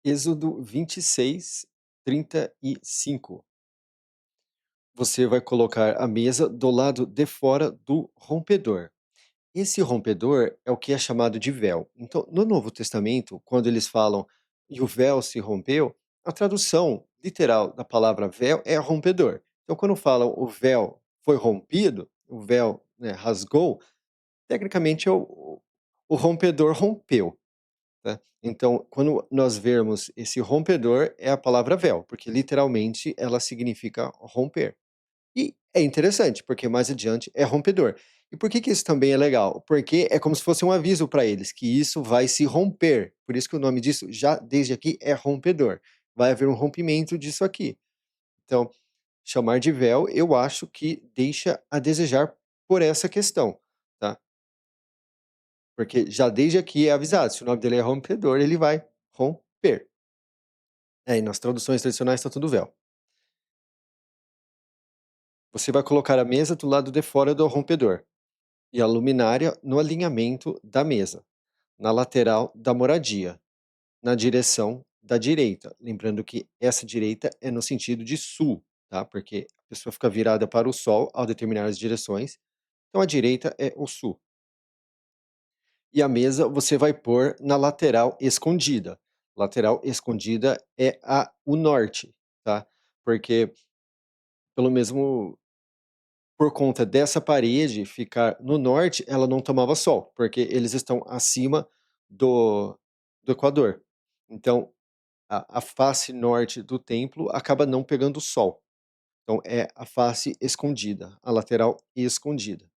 Êxodo 26, 35. Você vai colocar a mesa do lado de fora do rompedor. Esse rompedor é o que é chamado de véu. Então, no Novo Testamento, quando eles falam e o véu se rompeu, a tradução literal da palavra véu é rompedor. Então, quando falam o véu foi rompido, o véu, né, rasgou, tecnicamente o rompedor rompeu. Né? Então, quando nós vermos esse rompedor, é a palavra véu, porque literalmente ela significa romper. E é interessante, porque mais adiante é rompedor. E por que que isso também é legal? Porque é como se fosse um aviso para eles que isso vai se romper. Por isso que o nome disso, já desde aqui, é rompedor. Vai haver um rompimento disso aqui. Então, chamar de véu, eu acho que deixa a desejar por essa questão, tá? Porque já desde aqui é avisado, se o nome dele é rompedor, ele vai romper. É, e nas traduções tradicionais está tudo véu. Você vai colocar a mesa do lado de fora do rompedor e a luminária no alinhamento da mesa, na lateral da moradia, na direção da direita. Lembrando que essa direita é no sentido de sul, tá? Porque a pessoa fica virada para o sol ao determinar as direções. Então a direita é o sul. E a mesa você vai pôr na lateral escondida. Lateral escondida é o norte, tá? Porque pelo mesmo por conta dessa parede ficar no norte, ela não tomava sol, porque eles estão acima do Equador. Então, a face norte do templo acaba não pegando sol. Então, é a face escondida, a lateral escondida.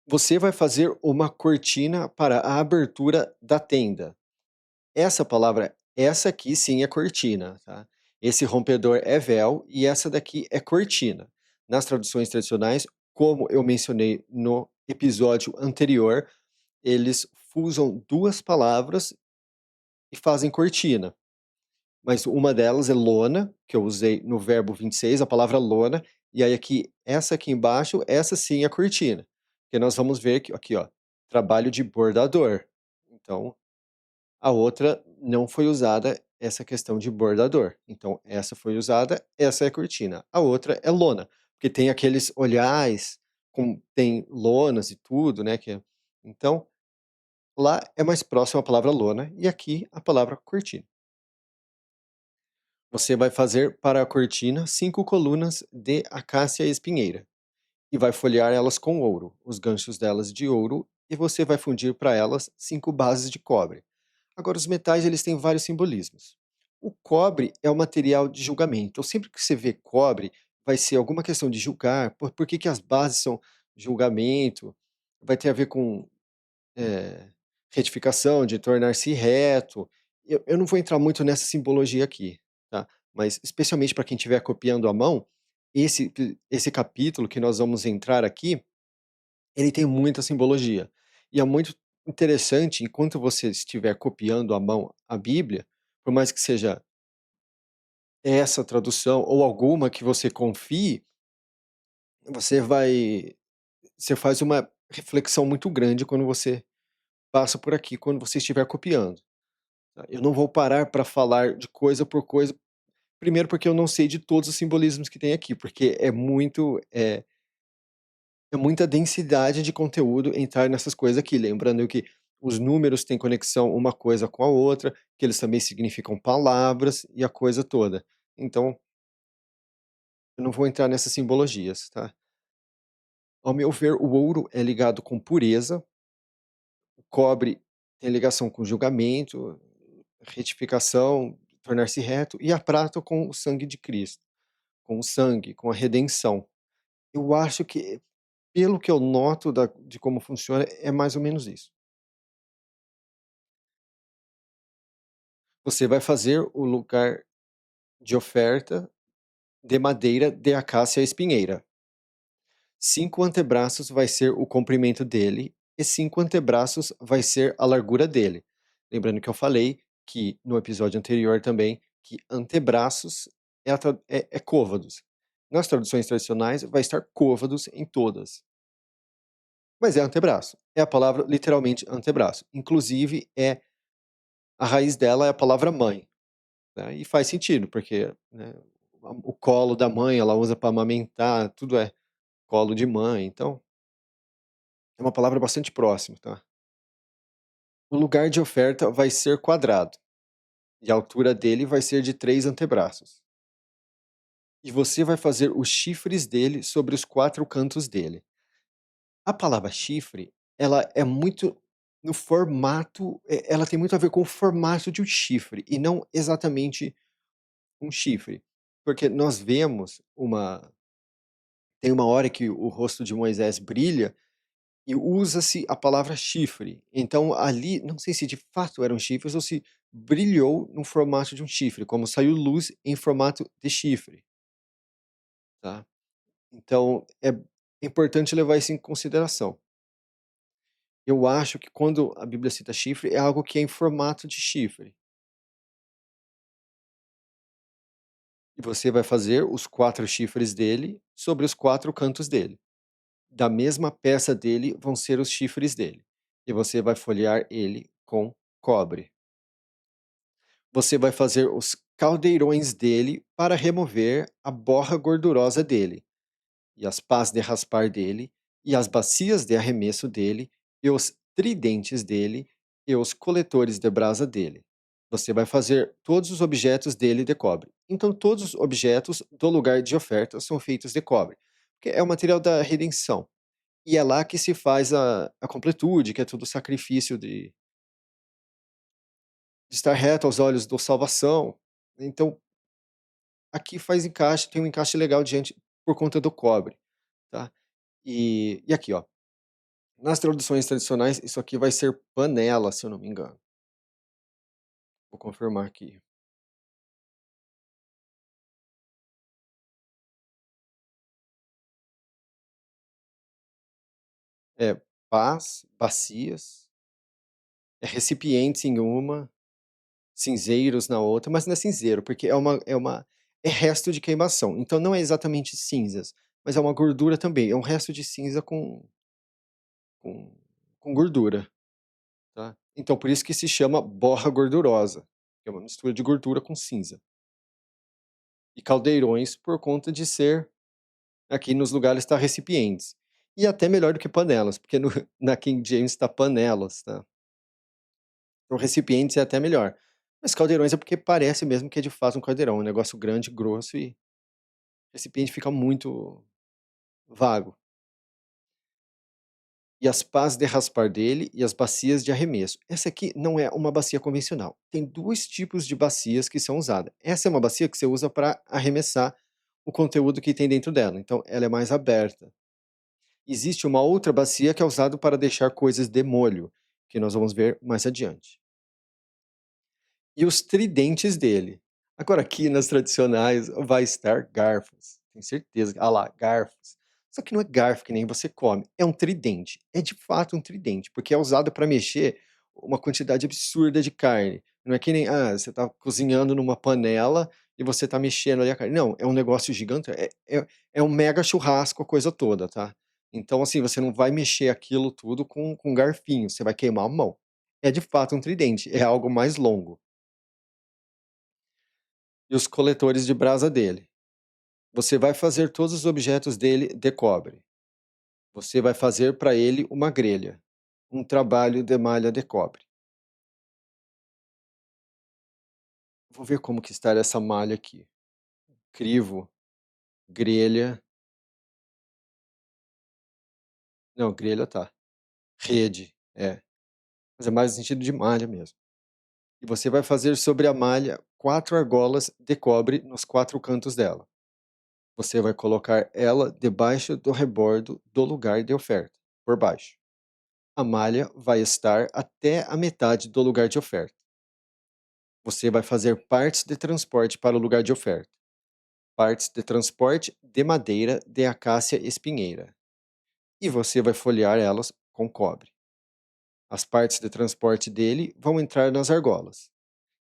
Você vai fazer uma cortina para a abertura da tenda. Essa palavra, essa aqui sim é cortina, tá? Esse rompedor é véu e essa daqui é cortina. Nas traduções tradicionais, como eu mencionei no episódio anterior, eles fusam duas palavras e fazem cortina. Mas uma delas é lona, que eu usei no verbo 26, a palavra lona, e aí aqui, essa aqui embaixo, essa sim é cortina. Porque nós vamos ver que aqui, ó, trabalho de bordador. Então, a outra não foi usada essa questão de bordador. Então, essa foi usada, essa é a cortina. A outra é lona, porque tem aqueles olhares, tem lonas e tudo, né? Então, lá é mais próximo a palavra lona e aqui a palavra cortina. Você vai fazer para a cortina 5 colunas de acácia espinheira e vai folhear elas com ouro, os ganchos delas de ouro, e você vai fundir para elas 5 bases de cobre. Agora, os metais eles têm vários simbolismos. O cobre é o material de julgamento. Então, sempre que você vê cobre, vai ser alguma questão de julgar. Por que que as bases são julgamento? Vai ter a ver com retificação, de tornar-se reto. Eu não vou entrar muito nessa simbologia aqui, tá? Mas, especialmente para quem estiver copiando à mão, esse capítulo que nós vamos entrar aqui, ele tem muita simbologia. E é muito interessante, enquanto você estiver copiando à mão a Bíblia, por mais que seja essa tradução ou alguma que você confie, você vai você faz uma reflexão muito grande quando você passa por aqui, quando você estiver copiando, tá. Eu não vou parar para falar de coisa por coisa, primeiro porque eu não sei de todos os simbolismos que tem aqui, porque é muita densidade de conteúdo entrar nessas coisas aqui. Lembrando que os números têm conexão uma coisa com a outra, que eles também significam palavras e a coisa toda. Então, eu não vou entrar nessas simbologias, tá? Ao meu ver, o ouro é ligado com pureza, o cobre tem ligação com julgamento, retificação, tornar-se reto, e a prata com o sangue de Cristo, com o sangue, com a redenção. Eu acho que, pelo que eu noto de como funciona, é mais ou menos isso. Você vai fazer o lugar de oferta de madeira de acácia espinheira. 5 antebraços vai ser o comprimento dele e 5 antebraços vai ser a largura dele. Lembrando que eu falei que no episódio anterior também que antebraços é côvados. Nas traduções tradicionais vai estar côvados em todas. Mas é antebraço. É a palavra literalmente antebraço. Inclusive é A raiz dela é a palavra mãe, né, e faz sentido, porque, né, o colo da mãe ela usa para amamentar, tudo é colo de mãe, então é uma palavra bastante próxima, tá. O lugar de oferta vai ser quadrado, e a altura dele vai ser de 3 antebraços. E você vai fazer os chifres dele sobre os 4 cantos dele. A palavra chifre, ela é muito no formato, ela tem muito a ver com o formato de um chifre, e não exatamente um chifre. Porque nós vemos uma tem uma hora que o rosto de Moisés brilha, e usa-se a palavra chifre. Então ali, não sei se de fato eram chifres ou se brilhou no formato de um chifre, como saiu luz em formato de chifre, tá. Então é importante levar isso em consideração. Eu acho que quando a Bíblia cita chifre, é algo que é em formato de chifre. E você vai fazer os 4 chifres dele sobre os 4 cantos dele. Da mesma peça dele vão ser os chifres dele. E você vai folhear ele com cobre. Você vai fazer os caldeirões dele para remover a borra gordurosa dele, e as pás de raspar dele, e as bacias de arremesso dele, e os tridentes dele, e os coletores de brasa dele. Você vai fazer todos os objetos dele de cobre. Então, todos os objetos do lugar de oferta são feitos de cobre, porque é o material da redenção. E é lá que se faz a completude, que é todo o sacrifício de estar reto aos olhos do salvação. Então, aqui faz encaixe, tem um encaixe legal diante por conta do cobre, tá? E aqui, ó, nas traduções tradicionais, isso aqui vai ser panela, se eu não me engano. Vou confirmar aqui. É pás, bacias, é recipientes em uma, cinzeiros na outra, mas não é cinzeiro, porque é resto de queimação. Então não é exatamente cinzas, mas é uma gordura também. É um resto de cinza com, com gordura, tá? Então por isso que se chama borra gordurosa, que é uma mistura de gordura com cinza. E caldeirões por conta de ser aqui nos lugares está recipientes. E até melhor do que panelas, porque no na King James está panelas, tá. Então recipientes é até melhor. Mas caldeirões é porque parece mesmo que é de fato um caldeirão, um negócio grande, grosso e recipiente fica muito vago. E as pás de raspar dele e as bacias de arremesso. Essa aqui não é uma bacia convencional. Tem 2 tipos de bacias que são usadas. Essa é uma bacia que você usa para arremessar o conteúdo que tem dentro dela, então ela é mais aberta. Existe uma outra bacia que é usada para deixar coisas de molho, que nós vamos ver mais adiante. E os tridentes dele. Agora aqui nas tradicionais vai estar garfos, tenho certeza. Ah lá, garfos. Só que não é garfo que nem você come, é um tridente. É de fato um tridente, porque é usado para mexer uma quantidade absurda de carne. Não é que nem, você está cozinhando numa panela e você está mexendo ali a carne. Não, é um negócio gigante, é um mega churrasco a coisa toda, tá. Então, assim, você não vai mexer aquilo tudo com um garfinho, você vai queimar a mão. É de fato um tridente, é algo mais longo. E os coletores de brasa dele. Você vai fazer todos os objetos dele de cobre. Você vai fazer para ele uma grelha, um trabalho de malha de cobre. Vou ver como que está essa malha aqui. Crivo, grelha. Não, grelha tá. Rede, é. Mas é mais no sentido de malha mesmo. E você vai fazer sobre a malha 4 argolas de cobre nos 4 cantos dela. Você vai colocar ela debaixo do rebordo do lugar de oferta, por baixo. A malha vai estar até a metade do lugar de oferta. Você vai fazer partes de transporte para o lugar de oferta. Partes de transporte de madeira de acácia espinheira. E você vai folhear elas com cobre. As partes de transporte dele vão entrar nas argolas.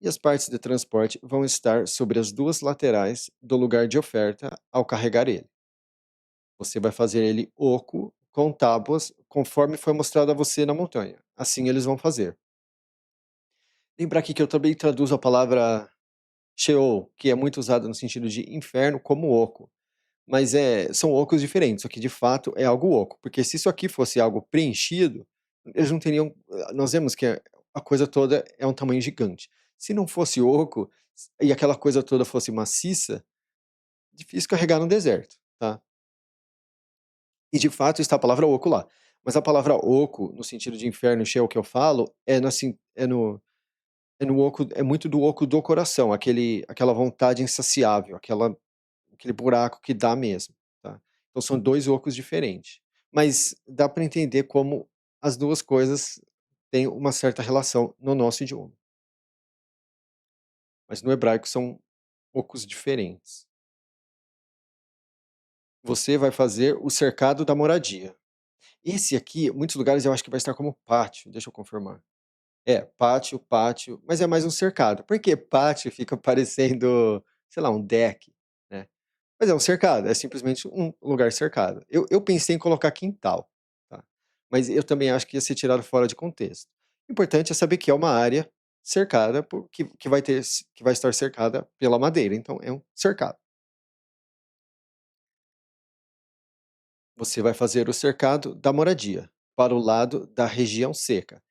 E as partes de transporte vão estar sobre as 2 laterais do lugar de oferta ao carregar ele. Você vai fazer ele oco com tábuas, conforme foi mostrado a você na montanha. Assim eles vão fazer. Lembrar aqui que eu também traduzo a palavra Sheol, que é muito usada no sentido de inferno, como oco. Mas são ocos diferentes, só que de fato é algo oco, porque se isso aqui fosse algo preenchido, eles não teriam. Nós vemos que a coisa toda é um tamanho gigante. Se não fosse oco e aquela coisa toda fosse maciça, difícil carregar no deserto, tá? E de fato está a palavra oco lá. Mas a palavra oco, no sentido de inferno, Sheol que eu falo, é no oco, é muito do oco do coração, aquela vontade insaciável, aquele buraco que dá mesmo, tá. Então são 2 ocos diferentes. Mas dá para entender como as 2 coisas têm uma certa relação no nosso idioma, mas no hebraico são ocos diferentes. Você vai fazer o cercado da moradia. Esse aqui, muitos lugares eu acho que vai estar como pátio, deixa eu confirmar. É, pátio, pátio, mas é mais um cercado. Porque pátio fica parecendo, sei lá, um deck, né. Mas é um cercado, é simplesmente um lugar cercado. Eu pensei em colocar quintal, tá, mas eu também acho que ia ser tirado fora de contexto. O importante é saber que é uma área cercada por que vai estar cercada pela madeira, então é um cercado. Você vai fazer o cercado da moradia, para o lado da região seca.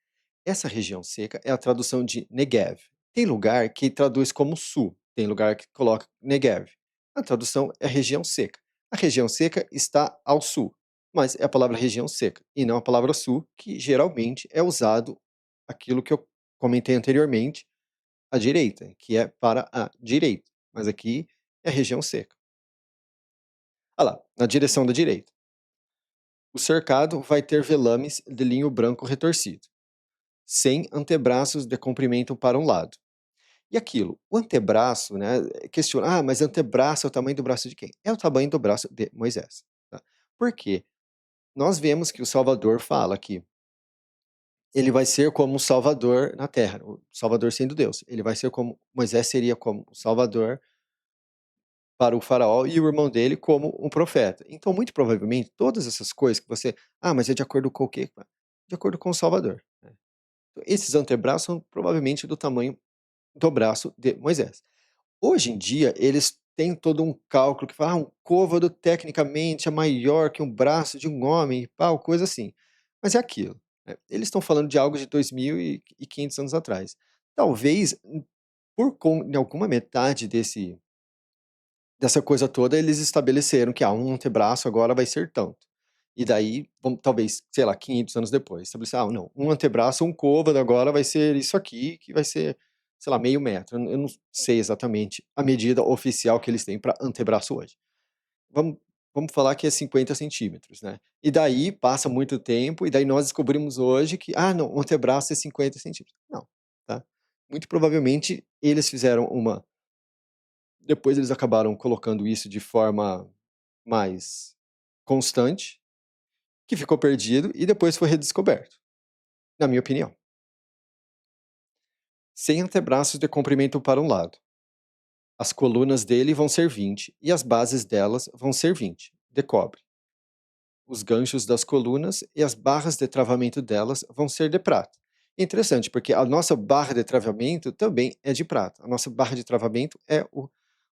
Essa região seca é a tradução de Negev. Tem lugar que traduz como sul, tem lugar que coloca Negev. A tradução é região seca. A região seca está ao sul, mas é a palavra região seca e não a palavra sul, que geralmente é usado aquilo que eu comentei anteriormente, à direita, que é para a direita, mas aqui é região seca. Ah lá, na direção da direita. O cercado vai ter velames de linho branco retorcido, sem antebraços de comprimento para um lado. E aquilo, o antebraço, né, questiona: "Ah, mas antebraço é o tamanho do braço de quem?" É o tamanho do braço de Moisés, tá. Por quê? Nós vemos que o Salvador fala que ele vai ser como um salvador na terra, o Salvador sendo Deus. Ele vai ser como Moisés seria como o salvador para o faraó e o irmão dele como um profeta. Então, muito provavelmente, todas essas coisas que você: "Ah, mas é de acordo com o quê?" De acordo com o Salvador, né. Então, esses antebraços são provavelmente do tamanho do braço de Moisés. Hoje em dia, eles têm todo um cálculo que fala: "Ah, um côvado tecnicamente é maior que um braço de um homem", e pau, coisa assim. Mas é aquilo, né, eles estão falando de algo de 2500 anos atrás. Talvez, em alguma metade dessa coisa toda, eles estabeleceram que, um antebraço agora vai ser tanto. E daí, vamos talvez, sei lá, 500 anos depois, estabelecer: "Ah, não, um antebraço, um côvado agora vai ser isso aqui, que vai ser, sei lá, meio metro". Eu não sei exatamente a medida oficial que eles têm para antebraço hoje. Vamos vamos falar que é 50 centímetros, né. E daí passa muito tempo, e daí nós descobrimos hoje que: "Ah, não, o antebraço é 50 centímetros". Não, tá. Muito provavelmente eles fizeram uma depois eles acabaram colocando isso de forma mais constante, que ficou perdido e depois foi redescoberto, na minha opinião. Sem antebraços de comprimento para um lado. As colunas dele vão ser 20 e as bases delas vão ser 20 de cobre. Os ganchos das colunas e as barras de travamento delas vão ser de prata. Interessante, porque a nossa barra de travamento também é de prata. A nossa barra de travamento é o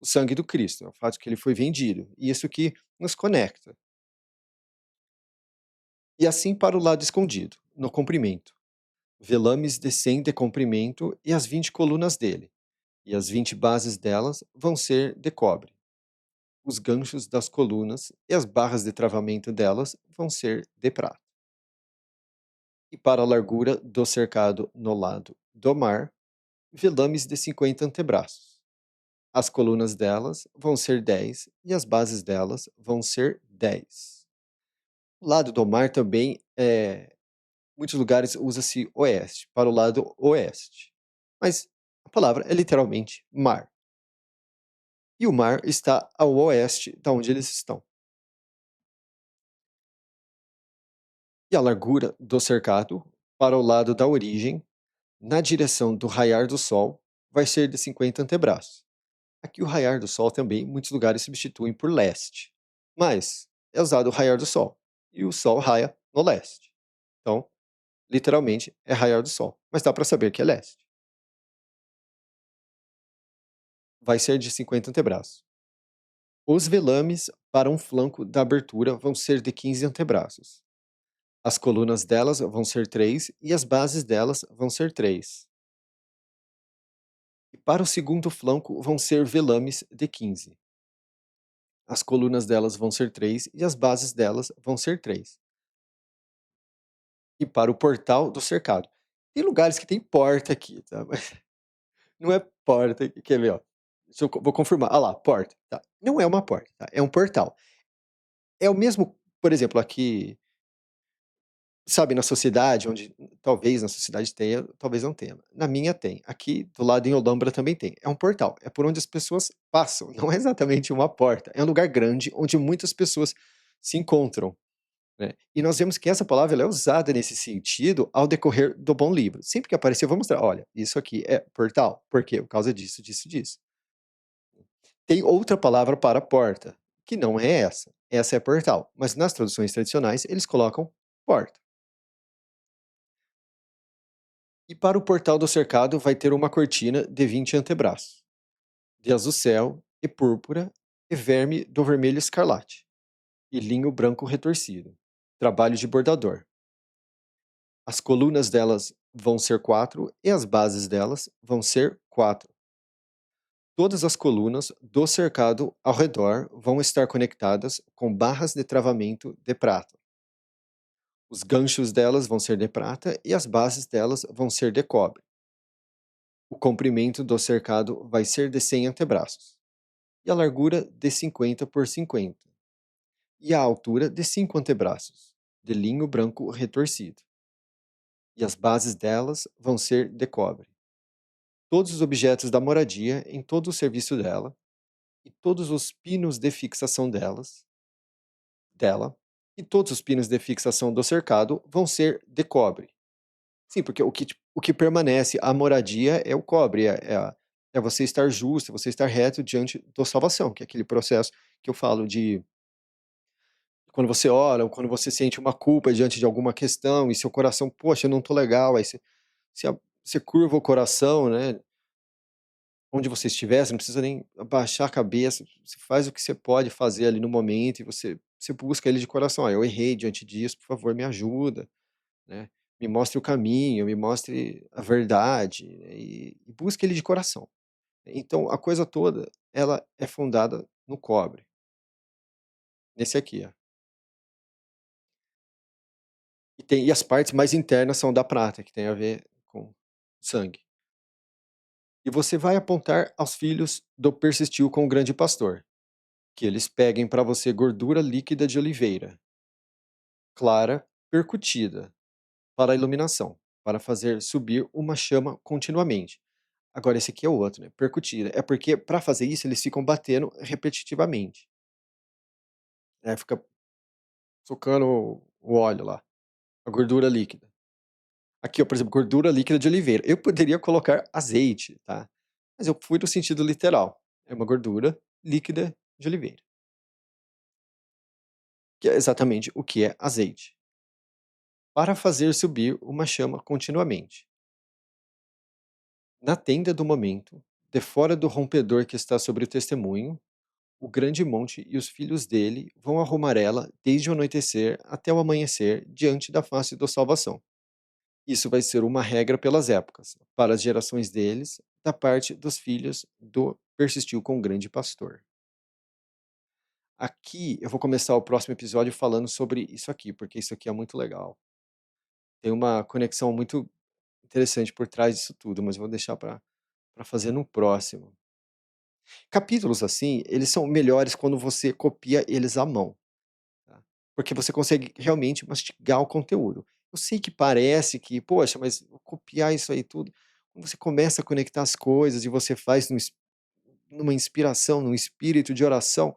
sangue do Cristo, é o fato que ele foi vendido. E isso que nos conecta. E assim para o lado escondido, no comprimento. Velames de 100 de comprimento e as 20 colunas dele. E as 20 bases delas vão ser de cobre. Os ganchos das colunas e as barras de travamento delas vão ser de prata. E para a largura do cercado no lado do mar, velames de 50 antebraços. As colunas delas vão ser 10 e as bases delas vão ser 10. O lado do mar também muitos lugares usa-se oeste, para o lado oeste. Mas a palavra é literalmente mar. E o mar está ao oeste da onde eles estão. E a largura do cercado, para o lado da origem, na direção do raiar do sol, vai ser de 50 antebraços. Aqui o raiar do sol também, muitos lugares substituem por leste. Mas é usado o raiar do sol. E o sol raia no leste. Então, literalmente, é raiar do sol. Mas dá para saber que é leste. vai ser de 50 antebraços. Os velames para um flanco da abertura vão ser de 15 antebraços. As colunas delas vão ser 3 e as bases delas vão ser 3. E para o segundo flanco vão ser velames de 15. As colunas delas vão ser 3 e as bases delas vão ser 3. E para o portal do cercado. Tem lugares que tem porta aqui, tá? Mas não é porta, quer ver, ó? Vou confirmar. Ah lá, porta, tá? Não é uma porta, tá? É um portal. É o mesmo, por exemplo, aqui, sabe, na sociedade, onde talvez na sociedade tenha, talvez não tenha. Na minha tem. Aqui do lado em Olambra também tem. É um portal. É por onde as pessoas passam. Não é exatamente uma porta. É um lugar grande onde muitas pessoas se encontram, né? E nós vemos que essa palavra ela é usada nesse sentido ao decorrer do bom livro. Sempre que aparecer, eu vou mostrar. Olha, isso aqui é portal. Por quê? Por causa disso, disso, disso. Tem outra palavra para porta, que não é essa. Essa é portal. Mas nas traduções tradicionais, eles colocam porta. E para o portal do cercado vai ter uma cortina de 20 antebraços, de azul céu e púrpura e verme do vermelho escarlate, e linho branco retorcido, trabalho de bordador. As colunas delas vão ser 4 e as bases delas vão ser 4. Todas as colunas do cercado ao redor vão estar conectadas com barras de travamento de prata. Os ganchos delas vão ser de prata e as bases delas vão ser de cobre. O comprimento do cercado vai ser de 100 antebraços, e a largura de 50 por 50, e a altura de 5 antebraços, de linho branco retorcido. E as bases delas vão ser de cobre. Todos os objetos da moradia em todo o serviço dela, e todos os pinos de fixação dela, e todos os pinos de fixação do cercado vão ser de cobre. Sim, porque o que permanece, a moradia é o cobre, é você estar justo, você estar reto diante da salvação, que é aquele processo que eu falo de quando você ora, ou quando você sente uma culpa diante de alguma questão e seu coração, poxa, eu não tô legal, aí você curva o coração, né? Onde você estiver, você não precisa nem abaixar a cabeça, você faz o que você pode fazer ali no momento e você busca ele de coração. Ah, eu errei diante disso, por favor, me ajuda, né? Me mostre o caminho, me mostre a verdade, né? E busque ele de coração. Então, a coisa toda, ela é fundada no cobre, nesse aqui, ó. E as partes mais internas são da prata, que tem a ver com sangue. E você vai apontar aos filhos do persistiu com o grande pastor, que eles peguem para você gordura líquida de oliveira, clara, percutida, para a iluminação, para fazer subir uma chama continuamente. Agora esse aqui é o outro, né, percutida. É porque para fazer isso eles ficam batendo repetitivamente, né, fica socando o óleo lá, a gordura líquida. Aqui, ó, por exemplo, gordura líquida de oliveira. Eu poderia colocar azeite, tá? Mas eu fui no sentido literal. É uma gordura líquida de oliveira, que é exatamente o que é azeite. Para fazer subir uma chama continuamente. Na tenda do momento, de fora do rompedor que está sobre o testemunho, o grande monte e os filhos dele vão arrumar ela desde o anoitecer até o amanhecer diante da face da salvação. Isso vai ser uma regra pelas épocas, para as gerações deles, da parte dos filhos do persistiu com o grande pastor. Aqui eu vou começar o próximo episódio falando sobre isso aqui, porque isso aqui é muito legal. Tem uma conexão muito interessante por trás disso tudo, mas eu vou deixar para fazer no próximo. Capítulos assim, eles são melhores quando você copia eles à mão, tá? Porque você consegue realmente mastigar o conteúdo. Eu sei que parece que, poxa, mas vou copiar isso aí tudo. Quando você começa a conectar as coisas e você faz numa inspiração, num espírito de oração,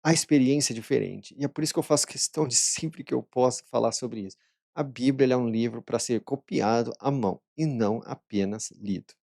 a experiência é diferente. E é por isso que eu faço questão de sempre que eu posso falar sobre isso. A Bíblia ela é um livro para ser copiado à mão e não apenas lido.